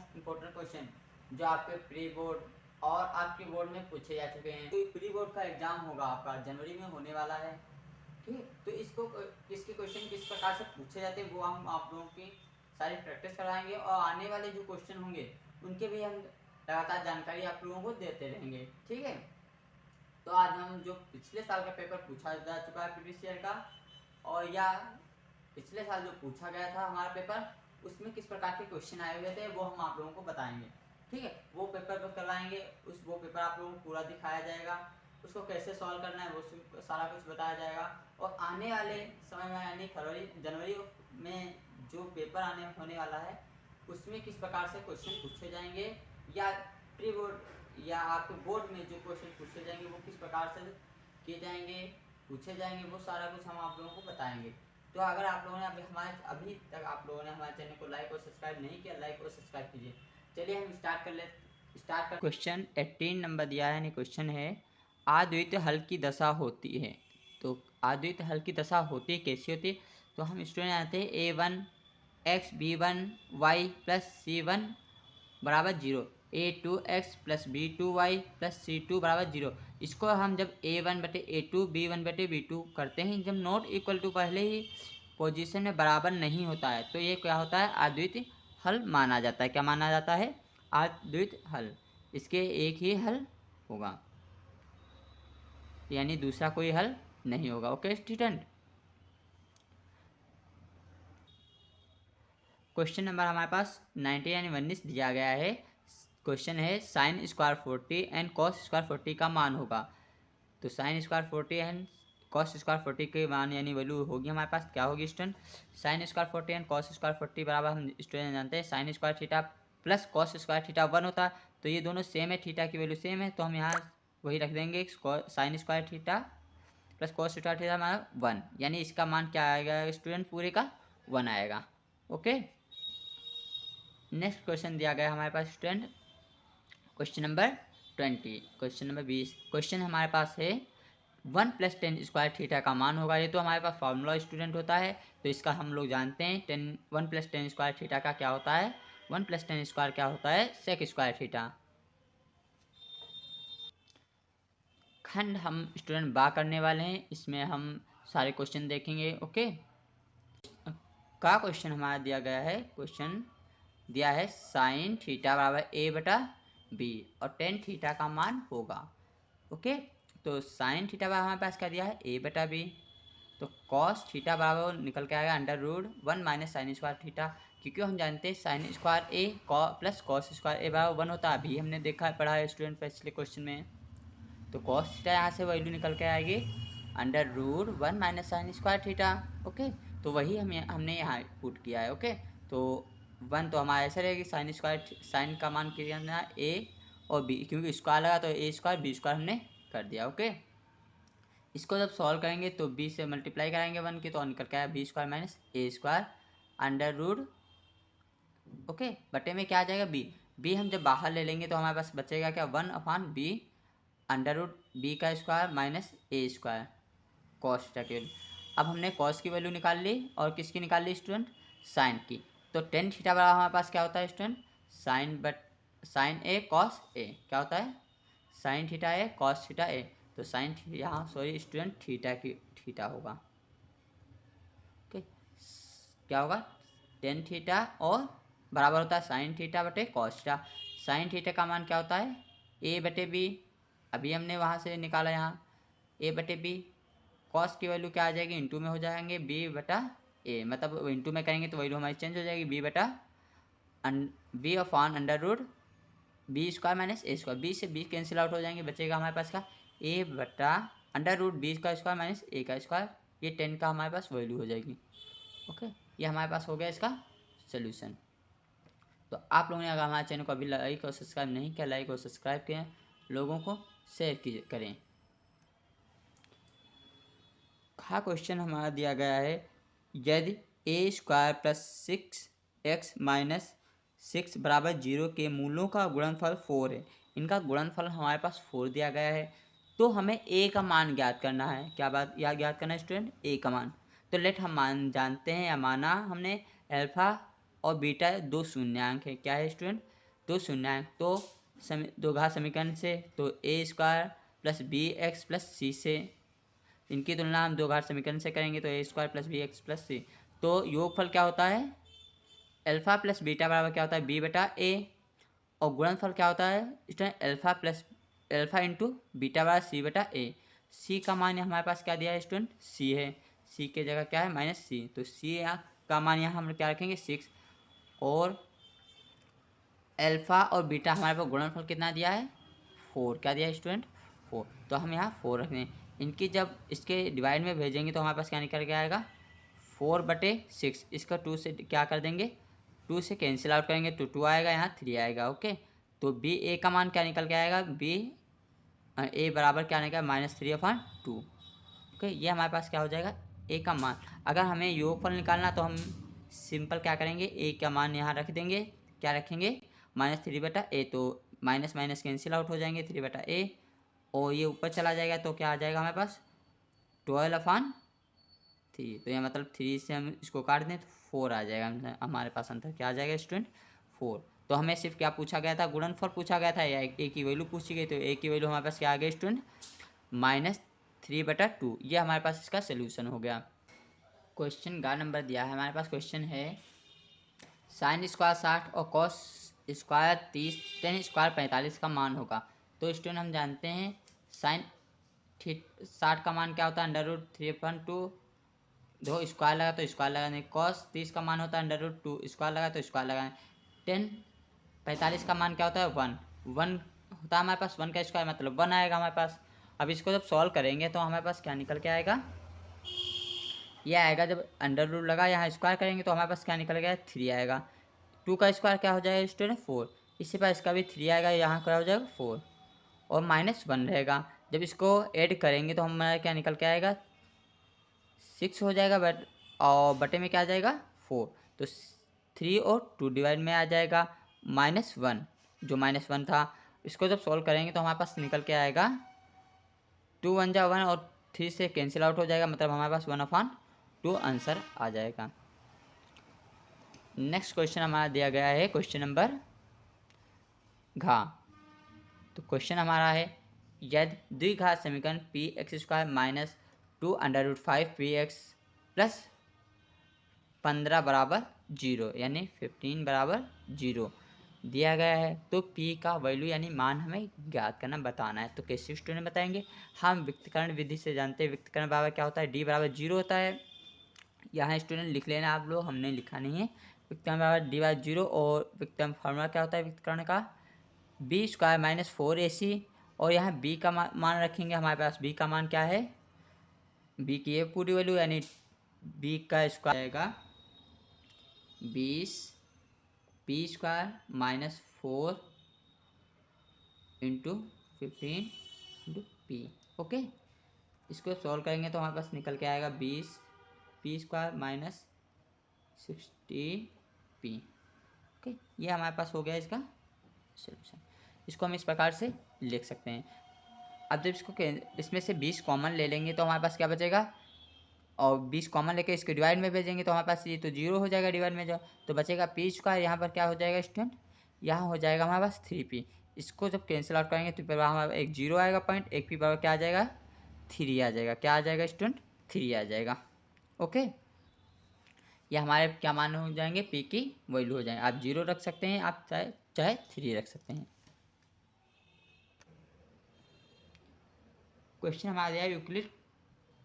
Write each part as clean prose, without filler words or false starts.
Most important question जो आपके pre board और आपके बोर्ड में पूछे जा चुके हैं। तो प्री बोर्ड का एग्जाम होगा आपका जनवरी में होने वाला है, ठीक है। तो इसके क्वेश्चन किस प्रकार से पूछे जाते हैं वो हम आप लोगों की सारी प्रैक्टिस कराएंगे, और आने वाले जो क्वेश्चन होंगे उनके भी हम लगातार जानकारी आप लोगों को देते रहेंगे, ठीक है। तो आज हम जो पिछले साल का पेपर पूछा जा चुका है प्रीवियस ईयर का, और या पिछले साल जो पूछा गया था हमारा पेपर उसमें किस प्रकार के क्वेश्चन आए हुए थे वो हम आप लोगों को बताएंगे, ठीक है। वो पेपर करवाएंगे, वो पेपर आप लोगों को पूरा दिखाया जाएगा, उसको कैसे सॉल्व करना है वो सारा कुछ बताया जाएगा। और आने वाले समय में यानी जनवरी में जो पेपर होने वाला है उसमें किस प्रकार से क्वेश्चन पूछे जाएंगे, या प्री बोर्ड या आपके बोर्ड में जो क्वेश्चन पूछे जाएंगे वो किस प्रकार से किए जाएंगे, पूछे जाएंगे, वो सारा कुछ हम आप लोगों को बताएंगे। तो अगर आप लोगों ने अभी तक आप लोगों ने हमारे चैनल को लाइक और सब्सक्राइब नहीं किया, लाइक और सब्सक्राइब कीजिए। चलिए हम स्टार्ट कर क्वेश्चन 18 नंबर दिया है, यानी क्वेश्चन है अद्वितीय हल की दशा होती है। तो अद्वितीय हल की दशा होती है, कैसी होती है? तो हम स्टूडेंट जानते हैं a1 x b1 y plus c1 बराबर 0, a2x plus b2y plus c2 बराबर 0। इसको हम जब a1 बटे a2 b1 बटे b2 करते हैं, जब नॉट इक्वल टू पहले ही पोजीशन में बराबर नहीं होता है तो ये क्या होता है? अद्वितीय हल माना जाता है। क्या माना जाता है? अद्वितीय हल। इसके एक ही हल होगा, यानी दूसरा कोई हल नहीं होगा। ओके स्टूडेंट, क्वेश्चन नंबर हमारे पास 19 यानी 19 दिया गया है। क्वेश्चन है sine square 40 and cos square 40 का मान होगा। तो sine square 40 and cos square 40 के मान यानी वैल्यू होगी हमारे पास, क्या होगी student? Sine square 40 and cos square 40 बराबर हम स्टूडेंट जानते हैं sine square theta plus cos square theta 1 होता है। तो ये दोनों सेम है, थीटा की वैल्यू सेम है, तो हम यहाँ वही रख देंगे, sign square theta plus cos square theta हमारा 1, यानी इसका मान क्या आएगा स्टूडेंट? पूरे का 1 आएगा। ओके, नेक्स्ट क्वेश्चन दिया गया हमारे पास student question number 20, question number 20। Question हमारे पास है 1 प्लस टेन स्क्वायर थीटा का मान होगा। ये तो हमारे पास फार्मूला स्टूडेंट होता है, तो इसका हम लोग जानते हैं 1 प्लस टेन स्क्वायर थीटा का क्या होता है? 1 प्लस टेन स्क्वायर क्या होता है? Sec square theta. खंड हम स्टूडेंट बा करने वाले हैं, इसमें हम सारे क्वेश्चन देखेंगे। ओके, का क्वेश्चन हमारा दिया गया है, क्वेश्चन दिया है साइन थीटा बराबर a बटा b और टेन थीटा का मान होगा। ओके, तो साइन थीटा बराबर हमारे पास क्या दिया है? a बटा b। तो कॉस थीटा बराबर निकल के आएगा under root 1 minus sine square theta, क्योंकि हम जानते हैं sine square a plus cos square a बराबर 1 होता है। अभी हमने देखा है, पढ़ा है स्टूडेंट पिछले क्वेश्चन में। तो कॉस थीटा यहाँ से वैल्यू निकल के आएगी under root 1 minus sine square theta. Okay, तो वही हमने यहाँ पुट किया है। ओके, तो 1 तो हमारा ऐसा रहेगी साइन स्क्वायर, साइन का मान कितना है? a और b, क्योंकि स्क्वायर लगा तो a स्क्वायर b स्क्वायर हमने कर दिया। ओके, इसको जब सॉल्व करेंगे तो b से मल्टीप्लाई कराएंगे 1 के, तो निकल के आया b square minus a square under root. Okay, बटे में क्या आ जाएगा? b हम जब बाहर ले लेंगे तो हमारे पास बचेगा क्या? 1/b अंडर रूट b का square minus a square cos theta की वैल्यू। अब हमने कॉस की वैल्यू निकाल ली और किसकी निकाल ली स्टूडेंट? साइन की। तो टेन थीटा बराबर हमारे पास क्या होता है student? Sign A cos A. क्या होता है? साइन थीटा ए कॉस थीटा ए। तो साइन यहाँ सॉरी स्टूडेंट थीटा होगा। ओके, क्या होगा? टेन थीटा और बराबर होता है साइन थीटा बटे कॉस थीटा। साइन थीटा का मान क्या होता है? ए बटे बी। अभी हमने वहाँ से निकाला यहाँ ए बटे बी। कॉस की वैल्यू क्या आ जाएगी? इंटू में हो जाएंगे बी बटा ए, मतलब इंटू में करेंगे तो वैल्यू हमारी चेंज हो जाएगी बी बटा B upon under root B square minus A square. B से बी कैंसिल आउट हो जाएंगे, बचेगा हमारे पास का ए बटा अंडर रूट बी का स्क्वायर माइनस ए का स्क्वायर। ये 10 का हमारे पास वैल्यू हो जाएगी। ओके, ये हमारे पास हो गया इसका सोल्यूशन। तो आप लोगों ने अगर हमारे चैनल को अभी लाइक और सब्सक्राइब नहीं किया, लाइक और सब्सक्राइब करें, लोगों को शेयर करें। हाँ, क्वेश्चन हमारा दिया गया है यदि ए स्क्वायर प्लस 6x माइनस 6 बराबर 0 के मूलों का गुणनफल 4 है, इनका गुणनफल हमारे पास 4 दिया गया है, तो हमें a का मान ज्ञात करना है। क्या बात या ज्ञात करना है स्टूडेंट? a का मान। तो लेट हम मान जानते हैं या माना हमने अल्फा और बीटा दो शून्यांक है। क्या है स्टूडेंट? दो शून्यांक। तो दो घात समीकरण से तो A square plus B X plus C से इनकी तुलना हम दो घात समीकरण से करेंगे तो A square plus B X plus C. तो योगफल क्या होता है? अल्फा प्लस बीटा बराबर क्या होता है? बी बटा ए। और गुणनफल क्या होता है स्टूडेंट? अल्फा इंटू बीटा बराबर सी बटा ए। सी का मान हमारे पास क्या दिया है स्टूडेंट? सी है। सी की जगह क्या है? माइनस सी। तो सी का मान यहाँ हम क्या रखेंगे? 6। और अल्फा और बीटा हमारे पास गुणनफल कितना दिया है? 4। क्या दिया है स्टूडेंट? 4। तो हम यहाँ 4 रख दें। इनकी जब इसके डिवाइड में भेजेंगे तो हमारे पास क्या निकल के आएगा? 4/6। इसका 2 से क्या कर देंगे? 2 से कैंसिल आउट करेंगे तो 2 आएगा, यहाँ 3 आएगा। ओके, तो बी ए का मान क्या निकल के आएगा? बी ए बराबर क्या निकलेगा? -3/2। ओके, ये हमारे पास क्या हो जाएगा? ए का मान। अगर हमें योगफल निकालना तो हम सिंपल क्या करेंगे? ए का मान यहाँ रख देंगे। क्या रखेंगे? -3/a। तो माइनस माइनस कैंसिल आउट हो जाएंगे, 3/a। और ये ऊपर चला जाएगा तो क्या आ जाएगा हमारे पास? 12/3। तो यह मतलब 3 से हम इसको काट दें तो 4 आ जाएगा हमारे पास आंसर। क्या आ जाएगा स्टूडेंट? 4। तो हमें सिर्फ क्या पूछा गया था? गुणनफल पूछा गया था या ए की वैल्यू पूछी गई। तो ए की वैल्यू हमारे पास क्या आ गई स्टूडेंट? -3/2। ये हमारे पास इसका सोल्यूशन हो गया। क्वेश्चन का नंबर दिया है हमारे पास। क्वेश्चन है साइन स्क्वायर 60 और कॉस स्क्वायर 30, टेन स्क्वायर 45 का मान होगा। तो स्टूडेंट हम जानते हैं साइन 60 का मान क्या होता है? √3/2। दो स्क्वायर लगा तो स्क्वायर लगाने। कॉस 30 का मान होता है √2, स्क्वायर लगा तो स्क्वायर लगाने। टेन 45 का मान क्या होता है? 1 होता है हमारे पास। 1 का स्क्वायर मतलब 1 आएगा हमारे पास। अब इसको जब सॉल्व करेंगे तो हमारे पास क्या निकल के आएगा? ये आएगा जब √, लगा यहाँ स्क्वायर करेंगे तो हमारे पास क्या निकल गया? 3 आएगा। 2 का स्क्वायर क्या हो जाएगा स्टूडेंट? 4। इसी पर इसका भी 3 आएगा, यहाँ क्या हो जाएगा? 4। और -1 रहेगा। जब इसको ऐड करेंगे तो हमारा क्या निकल के आएगा? 6 हो जाएगा। और बटे में क्या आ जाएगा? 4। तो 3 और 2 डिवाइड में आ जाएगा -1। जो -1 था इसको जब सॉल्व करेंगे तो हमारे पास निकल के आएगा 2 1 जा 1 और 3 से कैंसिल आउट हो जाएगा। मतलब हमारे पास 1/2 आंसर आ जाएगा। नेक्स्ट क्वेश्चन हमारा दिया गया है क्वेश्चन नंबर घ। तो क्वेश्चन हमारा है यदि द्विघात समीकरण px² - 2 √5 px प्लस 15 बराबर 0 यानी 15 बराबर 0 दिया गया है तो p का वैल्यू यानी मान हमें ज्ञात करना बताना है। तो कैसे स्टूडेंट बताएंगे? हम व्यक्तिकरण विधि से जानते हैं व्यक्तिकरण बराबर क्या होता है? d बराबर 0 होता है। यहाँ स्टूडेंट लिख लेना आप लोग, हमने लिखा नहीं है। व्यक्तिकरण बराबर d/0। और व्यक्तिकरण फार्मूला क्या होता है व्यक्तिकरण का? b² - 4ac। और यहाँ b का मान रखेंगे। हमारे पास b का मान क्या है? b की ये पूरी वैल्यू यानी b का स्क्वायर आएगा 20 p² - 4 into 15 into p। Okay, इसको सॉल्व करेंगे तो हमारे पास निकल के आएगा 20 p² - 16 p। ओके, ये हमारे पास हो गया इसका सोल्यूशन। इसको हम इस प्रकार से लिख सकते हैं। अब जब इसको इसमें से 20 कॉमन ले लेंगे तो हमारे पास क्या बचेगा? और 20 कॉमन लेके इसके डिवाइड में भेजेंगे तो हमारे पास ये तो 0 हो जाएगा डिवाइड में। जो तो बचेगा p²। यहाँ पर क्या हो जाएगा स्टूडेंट? यहाँ हो जाएगा हमारे पास 3p। इसको जब कैंसिल आउट करेंगे तो हमारा एक 0 आएगा पॉइंट, एक p बराबर क्या आ जाएगा? 3 आ जाएगा। क्या आ जाएगा स्टूडेंट? 3 आ जाएगा। ओके, ये हमारे क्या मान हो जाएंगे? p की वैल्यू हो जाएंगे। आप 0 रख सकते हैं, आप चाहे 3 रख सकते हैं। क्वेश्चन हमारा दिया यूक्लिड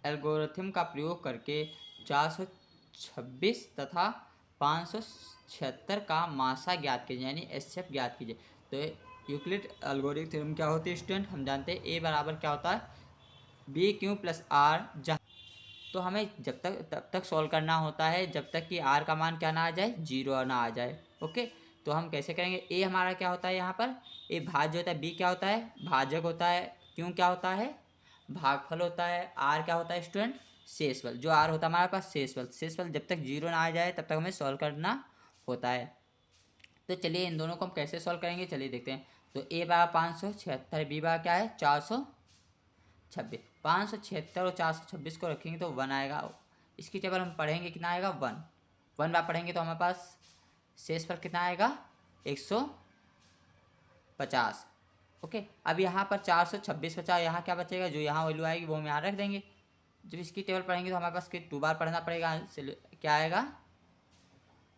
एल्गोरिथम का प्रयोग करके 426 तथा 576 का मासा ज्ञात कीजिए यानी एचसीएफ ज्ञात कीजिए। तो यूक्लिड एल्गोरिथम क्या होती है स्टूडेंट? हम जानते हैं ए बराबर क्या होता है? BQ + R। तो हमें तब तक सॉल्व करना होता है जब तक कि R का मान क्या ना आ जाए? 0 ना आ जाए। ओके, तो हम कैसे करेंगे? ए हमारा क्या होता है यहाँ पर? ए भाज्य होता है। बी क्या होता है? भाजक होता है। क्यों क्या होता है? भागफल होता है। आर क्या होता है स्टूडेंट? शेषफल। जो आर होता है हमारे पास शेषफल। शेषफल जब तक 0 ना आ जाए तब तक हमें सॉल्व करना होता है। तो चलिए इन दोनों को हम कैसे सॉल्व करेंगे चलिए देखते हैं। तो ए बराबर 576, बी बराबर क्या है? 426। 576 और 426 को रखेंगे तो 1 आएगा। इसकी टेबल हम पढ़ेंगे कितना आएगा? 1 बार पढ़ेंगे तो हमारे पास शेषफल कितना आएगा 150। ओके, अब यहाँ पर 426 बचा, यहाँ क्या बचेगा, जो यहाँ वैल्यू आएगी वो हम यहाँ रख देंगे। जब इसकी टेबल पढ़ेंगे तो हमारे पास 2 बार पढ़ना पड़ेगा, क्या आएगा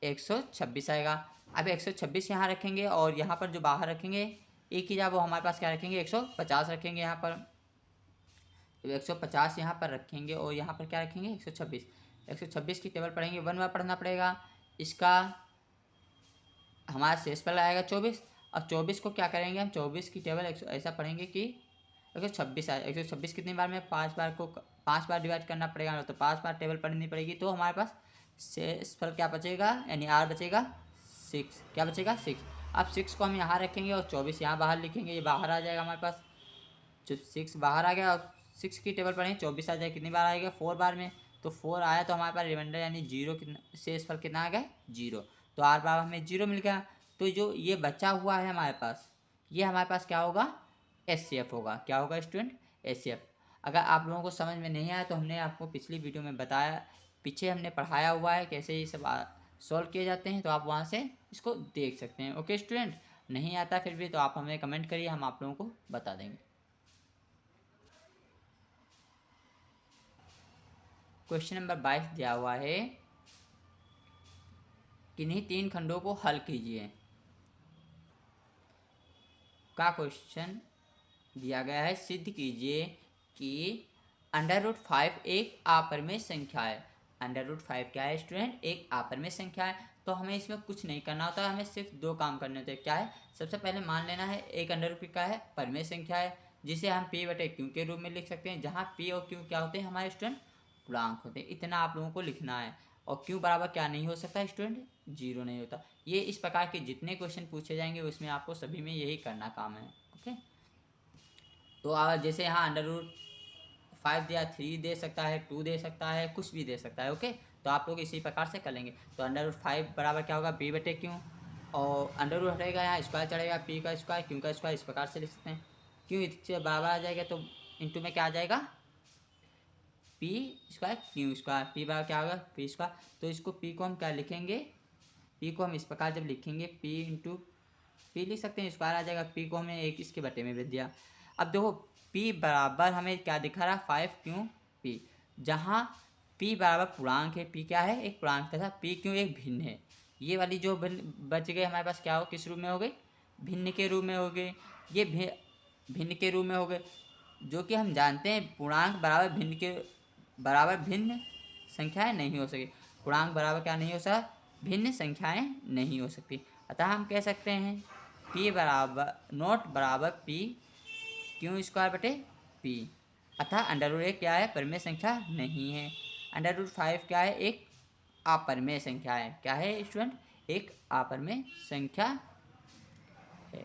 126 आएगा। अब 126 यहाँ रखेंगे और यहाँ पर जो बाहर रखेंगे एक ही जगह वो हमारे पास क्या रखेंगे 150 रखेंगे यहाँ पर। तो 150 यहाँ पर रखेंगे और यहाँ पर क्या रखेंगे 126। 126 की टेबल पढ़ेंगे, 1 बार पढ़ना पड़ेगा। इसका हमारा शेषफल आएगा 24। अब 24 को क्या करेंगे हम, 24 की टेबल ऐसा पढ़ेंगे कि 126 आए। 126 कितनी बार में 5 बार को 5 बार डिवाइड करना पड़ेगा, तो 5 बार टेबल पढ़नी पड़ेगी। तो हमारे पास शेषफल क्या बचेगा, यानी आर बचेगा 6। क्या बचेगा 6। अब 6 को हम यहाँ रखेंगे और 24 यहाँ बाहर लिखेंगे, ये बाहर आ जाएगा हमारे पास। जब 6 बाहर आ गया और 6 की टेबल पढ़ेंगे 24 आ जाएगा, कितनी बार आएगा 4 बार में। तो 4 आया तो हमारे पास रिमाइंडर यानी 0 कितना, शेषफल कितना आ गया 0। तो आर बार हमें 0 मिल गया। तो जो ये बचा हुआ है हमारे पास, ये हमारे पास क्या होगा एचसीएफ होगा। क्या होगा स्टूडेंट, एचसीएफ। अगर आप लोगों को समझ में नहीं आया तो हमने आपको पिछली वीडियो में बताया, पीछे हमने पढ़ाया हुआ है कैसे ये सब सॉल्व किए जाते हैं, तो आप वहाँ से इसको देख सकते हैं। ओके स्टूडेंट, नहीं आता फिर भी तो आप हमें कमेंट करिए, हम आप लोगों को बता देंगे। क्वेश्चन नंबर 22 दिया हुआ है, किन्हीं 3 खंडों को हल कीजिए का क्वेश्चन दिया गया है। सिद्ध कीजिए कि √5 एक अपरिमेय संख्या है। √5 क्या है स्टूडेंट, एक अपरिमेय संख्या है। तो हमें इसमें कुछ नहीं करना होता, हमें सिर्फ 2 काम करने होते हैं। क्या है, सबसे पहले मान लेना है एक √5 का है परिमेय संख्या है, जिसे हम p/q के रूप में लिख सकते हैं, जहाँ p और q क्या होते हैं हमारे स्टूडेंट, पूर्णांक होते हैं। इतना आप लोगों को लिखना है। और q बराबर क्या नहीं हो सकता स्टूडेंट, 0 नहीं होता। ये इस प्रकार के जितने क्वेश्चन पूछे जाएंगे उसमें आपको सभी में यही करना काम है। ओके, तो जैसे यहाँ √5 दिया, 3 दे सकता है, 2 दे सकता है, कुछ भी दे सकता है। ओके, तो आप लोग इसी प्रकार से कर लेंगे। तो √5 बराबर क्या होगा p/q, और अंडर हटेगा यहाँ स्क्वायर चढ़ेगा, p का स्क्वायर q का स्क्वायर, इस प्रकार से लिख सकते हैं। q इससे बराबर आ जाएगा तो इंटू में क्या आ जाएगा p square q square, p बराबर क्या होगा p स्क्वायर। तो इसको p को हम क्या लिखेंगे, p को हम इस प्रकार जब लिखेंगे p इंटू p लिख सकते हैं, स्क्वायर आ जाएगा। p को हमने एक इसके बटे में भेज दिया। अब देखो p बराबर हमें क्या दिखा रहा 5q p, जहाँ p बराबर पूर्णांक है, p क्या है एक पूर्णांक तथा p क्यों एक भिन्न है। ये वाली जो बच गए हमारे पास क्या हो, किस रूप में हो गई, भिन्न के रूप में हो गए। ये भिन्न के रूप में हो गए, जो कि हम जानते हैं पूर्णांक बराबर भिन्न के बराबर भिन्न संख्याएं नहीं हो सके। पूर्णांक बराबर क्या नहीं हो सकता, भिन्न संख्याएं नहीं हो सकती। अतः हम कह सकते हैं p बराबर नॉट बराबर p क्यों स्क्वायर बटे p, अतः √1 क्या है परिमेय संख्या नहीं है। √5 क्या है एक अपरिमेय संख्या है। क्या है स्टूडेंट, एक अपरिमेय संख्या है।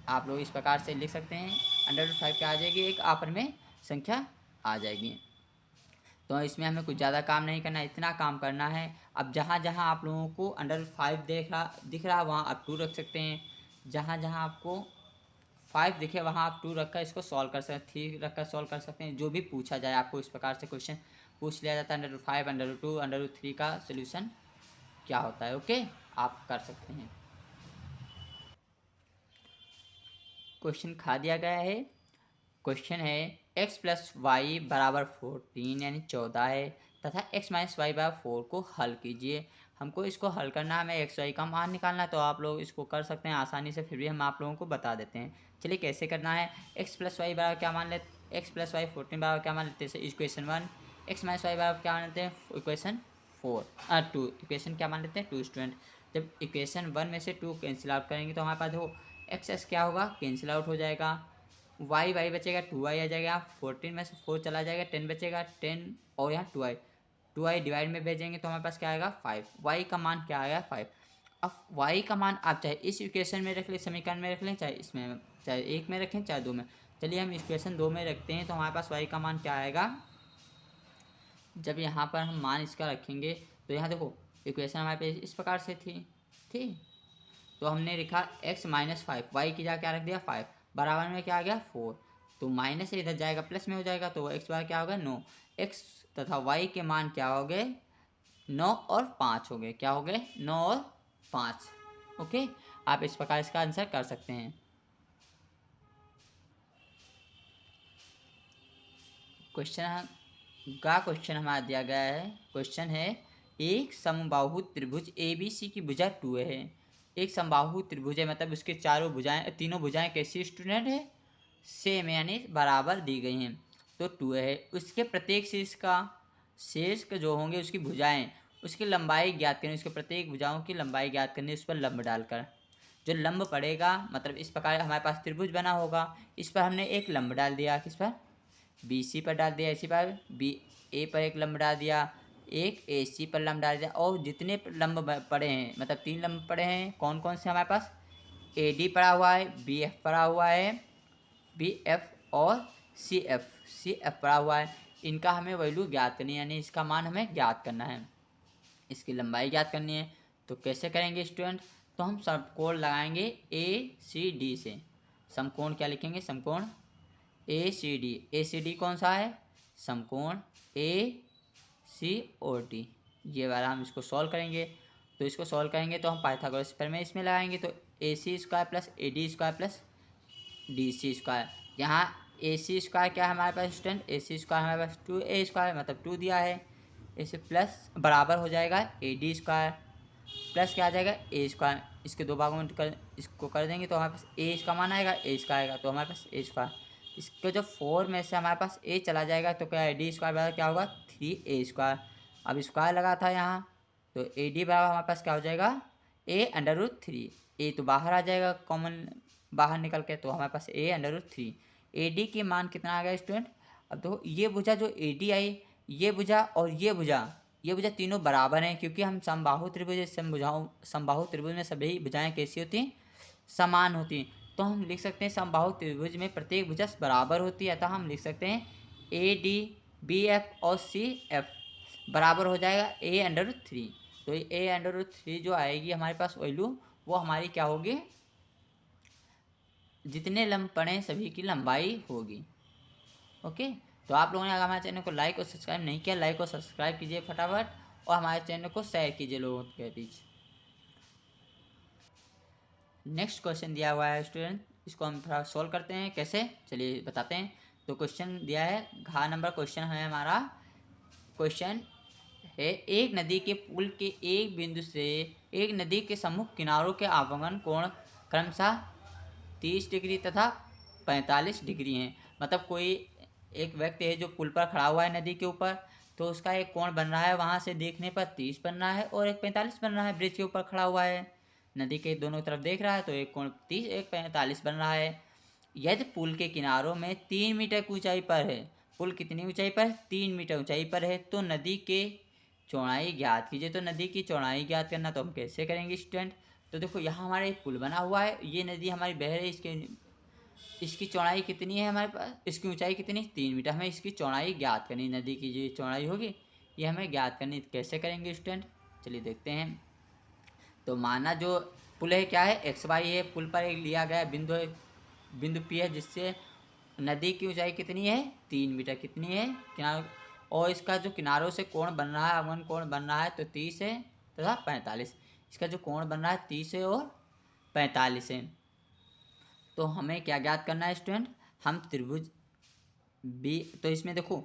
आप लोग इस प्रकार से लिख सकते हैं, √5 क्या आ जाएगी एक अपरिमेय संख्या आ जाएगी। तो इसमें हमें कुछ ज़्यादा काम नहीं करना, इतना काम करना है। अब जहाँ जहाँ आप लोगों को √5 दिख रहा वहाँ आप 2 रख सकते हैं, जहाँ जहाँ आपको 5 दिखे वहाँ आप 2 रखकर इसको सॉल्व कर सकते हैं, 3 रखकर सॉल्व कर सकते हैं। जो भी पूछा जाए आपको इस प्रकार से क्वेश्चन पूछ लिया जाता है, √5 √2 √3 का सोल्यूशन क्या होता है। ओके, आप कर सकते हैं। क्वेश्चन खा दिया गया है। क्वेश्चन है x + y बराबर 14 यानी 14 है तथा x - y बराबर 4 को हल कीजिए। हमको इसको हल करना है, हमें x y का मान निकालना है। तो आप लोग इसको कर सकते हैं आसानी से, फिर भी हम आप लोगों को बता देते हैं। चलिए कैसे करना है, x + y बराबर क्या मान लेते, x + y 14 बराबर क्या मान लेते हैं इक्वेशन 1, x - y बराबर क्या मान लेते हैं इक्वेशन 2, इक्वेशन क्या मान लेते हैं 2 स्टूडेंट। जब इक्वेशन 1 में से 2 कैंसिल आउट करेंगे तो हमारे पास देखो x क्या होगा कैंसिल आउट हो जाएगा, y बचेगा 2y आ जाएगा, 14 में से 4 चला जाएगा, 10 बचेगा 10 और यहाँ 2y डिवाइड में भेजेंगे तो हमारे पास क्या आएगा 5, y का मान क्या आएगा 5। अब y का मान आप चाहे इस इक्वेशन में रख लें, समीकरण में रख लें, चाहे इसमें, चाहे 1 में रखें चाहे 2 में। चलिए हम इक्वेशन 2 में रखते हैं तो हमारे पास y का मान क्या आएगा। जब यहाँ पर हम मान इसका रखेंगे तो यहाँ देखो इक्वेशन हमारे पास इस प्रकार से थी, ठीक। तो हमने लिखा x - 5, y की जगह क्या रख दिया 5, बराबर में क्या आ गया 4। तो माइनस से इधर जाएगा प्लस में हो जाएगा, तो x बार क्या होगा 9, x तथा y के मान क्या हो गए 9 और 5 हो गए। क्या हो गए 9 और 5। ओके, आप इस प्रकार इसका आंसर कर सकते हैं। क्वेश्चन हमारा दिया गया है। क्वेश्चन है, एक समबाहु त्रिभुज ABC की भुजा 2 है। एक समबाहु त्रिभुज है मतलब उसके चारों भुजाएं, तीनों भुजाएं कैसी स्टूडेंट है? सेम यानी बराबर दी गई हैं। तो 2 है। उसके प्रत्येक शीर्ष के जो होंगे उसकी भुजाएं, उसकी लंबाई ज्ञात करनी। उसके प्रत्येक भुजाओं की लंबाई ज्ञात करनी, उस पर लंब डालकर। जो लंब पड़ेगा मतलब इस प्रकार हमारे पास त्रिभुज बना होगा, इस पर हमने एक लंब डाल दिया। किस पर? BC पर डाल दिया। इसी पर BA पर एक लंब डाल दिया, एक AC पर लंब डाल दिया। और जितने लंब पड़े हैं मतलब 3 लंब पड़े हैं, कौन कौन से हमारे पास? AD पड़ा हुआ है, BF पड़ा हुआ है, BF और CF पड़ा हुआ है। इनका हमें वैल्यू ज्ञात करनी है, यानी इसका मान हमें ज्ञात करना है, इसकी लंबाई ज्ञात करनी है। तो कैसे करेंगे स्टूडेंट? तो हम समकोण लगाएंगे ACD से। समकोण क्या लिखेंगे? समकोण ACD कौन सा है? समकोण ACOD। ये वाला हम इसको सॉल्व करेंगे। तो इसको सॉल्व करेंगे तो हम पाइथागोरस प्रमेय इसमें लगाएंगे। तो AC square plus AD square plus DC square. यहाँ AC स्क्वायर क्या है हमारे पास स्टूडेंट? AC स्क्वायर हमारे पास 2A स्क्वायर मतलब 2 दिया है। इसे प्लस बराबर हो जाएगा AD स्क्वायर प्लस क्या आ जाएगा? A square. इसके दो भागों में इसको कर देंगे तो हमारे पास A इसका मान आएगा, A इसका आएगा, तो हमारे पास A स्क्वायर। इसके जो 4 में से हमारे पास A चला जाएगा तो क्या AD स्क्वायर बराबर क्या होगा? 3A square. अब स्क्वायर लगा था यहाँ, तो AD बराबर हमारे पास क्या हो जाएगा? A√3। A तो बाहर आ जाएगा कॉमन बाहर निकल के, तो हमारे पास A√3। AD की मान कितना आ गया स्टूडेंट? अब तो ये भुजा जो AD आई, ये भुजा और ये भुजा तीनों बराबर हैं, क्योंकि हम समबाहु त्रिभुज में सभी भुजाएं कैसी होती हैं? समान होती हैं। तो हम लिख सकते हैं समबाहु त्रिभुज में प्रत्येक भुजा बराबर होती है, अतः हम लिख सकते हैं AD BF और CF बराबर हो जाएगा A√3। तो A√3 जो आएगी हमारे पास वैल्यू, वो हमारी क्या होगी? जितने लंब पड़े सभी की लंबाई होगी। ओके, तो आप लोगों ने अगर हमारे चैनल को लाइक और सब्सक्राइब नहीं किया, लाइक और सब्सक्राइब कीजिए फटाफट, और हमारे चैनल को शेयर कीजिए लोगों के बीच। नेक्स्ट क्वेश्चन दिया हुआ है स्टूडेंट, इसको हम थोड़ा सॉल्व करते हैं। कैसे, चलिए बताते हैं। तो क्वेश्चन दिया है, घ नंबर क्वेश्चन है हमारा। क्वेश्चन है, एक नदी के पुल के एक बिंदु से एक नदी के सम्मुख किनारों के आवागमन कोण क्रमशः 30 डिग्री तथा 45 डिग्री हैं। मतलब कोई एक व्यक्ति है जो पुल पर खड़ा हुआ है नदी के ऊपर, तो उसका एक कोण बन रहा है, वहाँ से देखने पर 30 बन रहा है और एक 45 बन रहा है। ब्रिज के ऊपर खड़ा हुआ है, नदी के दोनों तरफ देख रहा है, तो एक कोण 30 एक 45 बन रहा है। यदि पुल के किनारों में 3 मीटर की ऊंचाई पर है, पुल कितनी ऊंचाई पर है? 3 मीटर ऊंचाई पर है, तो नदी के चौड़ाई ज्ञात कीजिए। तो नदी की चौड़ाई ज्ञात करना तो हम कैसे करेंगे स्टूडेंट? तो देखो यहाँ हमारा एक पुल बना हुआ है, ये नदी हमारी बह रही है, इसकी चौड़ाई कितनी है हमारे पास? इसकी ऊंचाई कितनी? 3 मीटर। हमें इसकी चौड़ाई ज्ञात करनी, नदी की जो चौड़ाई होगी ये हमें ज्ञात करनी। कैसे करेंगे स्टूडेंट? चलिए देखते हैं। तो माना जो पुल है क्या है? XY है। पुल पर एक लिया गया बिंदु P है, जिससे नदी की ऊंचाई कितनी है? 3 मीटर। कितनी है? किनारों, और इसका जो किनारों से कोण बन रहा है, अवगमन कोण बन रहा है, तो 30 है तथा 45। इसका जो कोण बन रहा है 30 है और 45 है। तो हमें क्या ज्ञात करना है स्टूडेंट? हम त्रिभुज बी, तो इसमें देखो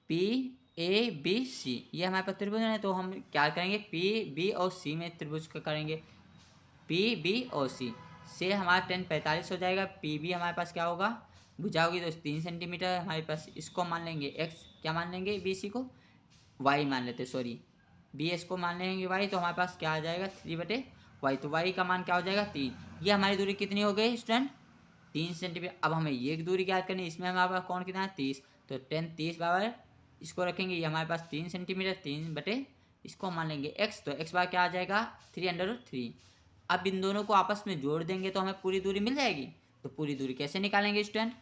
PABC ये हमारे पास त्रिभुज है, तो हम क्या करेंगे? PB और C में त्रिभुज का करेंगे। PB और C से हमारा 10 45 हो जाएगा। PB हमारे पास क्या होगा? भुजा होगी तो 3 सेंटीमीटर हमारे पास। इसको मान लेंगे x, क्या मान लेंगे? BC को y मान लेते, सॉरी BS को मान लेंगे y, तो हमारे पास क्या आ जाएगा? 3/y। तो y का मान क्या हो जाएगा? 3। ये हमारी दूरी कितनी हो गई स्टूडेंट? 3 सेंटीमीटर। अब हमें ये दूरी ज्ञात करनी, इसमें हमारे पास कोण कितना है? 30। तो 10 30 बराबर इसको रखेंगे, ये हमारे पास 3 सेंटीमीटर, 3/, इसको मान लेंगे x, तो x बार क्या आ जाएगा? 3√3। अब इन दोनों को आपस में जोड़ देंगे तो हमें पूरी दूरी मिल जाएगी। तो पूरी दूरी कैसे निकालेंगे स्टूडेंट?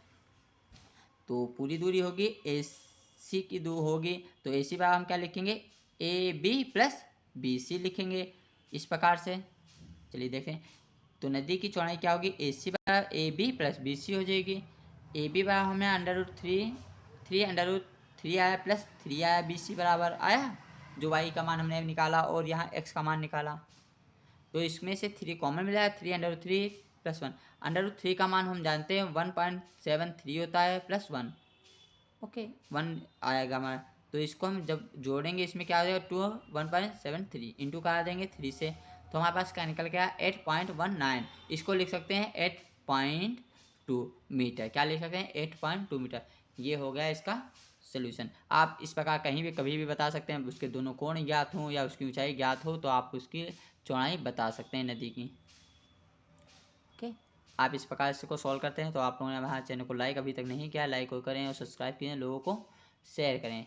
तो पूरी दूरी होगी AC की दो होगी, तो AC बार हम क्या लिखेंगे? AB प्लस BC लिखेंगे इस प्रकार से। चलिए देखें, तो नदी की चौड़ाई क्या होगी? AC बार AB प्लस BC हो जाएगी। AB बार हमें √3 आया प्लस 3 आया, BC बराबर आया, जो वाई का मान हमने निकाला और यहाँ एक्स का मान निकाला, तो इसमें से 3 कॉमन मिला है, 3√3 + 1। √3 का मान हम जानते हैं 1.73 होता है +1, ओके 1 आएगा हमारा। तो इसको हम जब जोड़ेंगे इसमें क्या आ जाएगा 1.73 इंटू करा देंगे 3 से, तो हमारे पास क्या निकल गया 8.19। इसको लिख सकते हैं 8.2 मीटर। क्या लिख सकते हैं 8.2 मीटर। ये हो गया इसका सोल्यूशन। आप इस प्रकार कहीं भी कभी भी बता सकते हैं, उसके दोनों कोण ज्ञात हों या उसकी ऊंचाई ज्ञात हो तो आप उसकी चौड़ाई बता सकते हैं नदी की। ओके, आप इस प्रकार इसको सॉल्व करते हैं। तो आप लोगों ने हमारे चैनल को लाइक अभी तक नहीं किया, लाइक करें और सब्सक्राइब करें, लोगों को शेयर करें।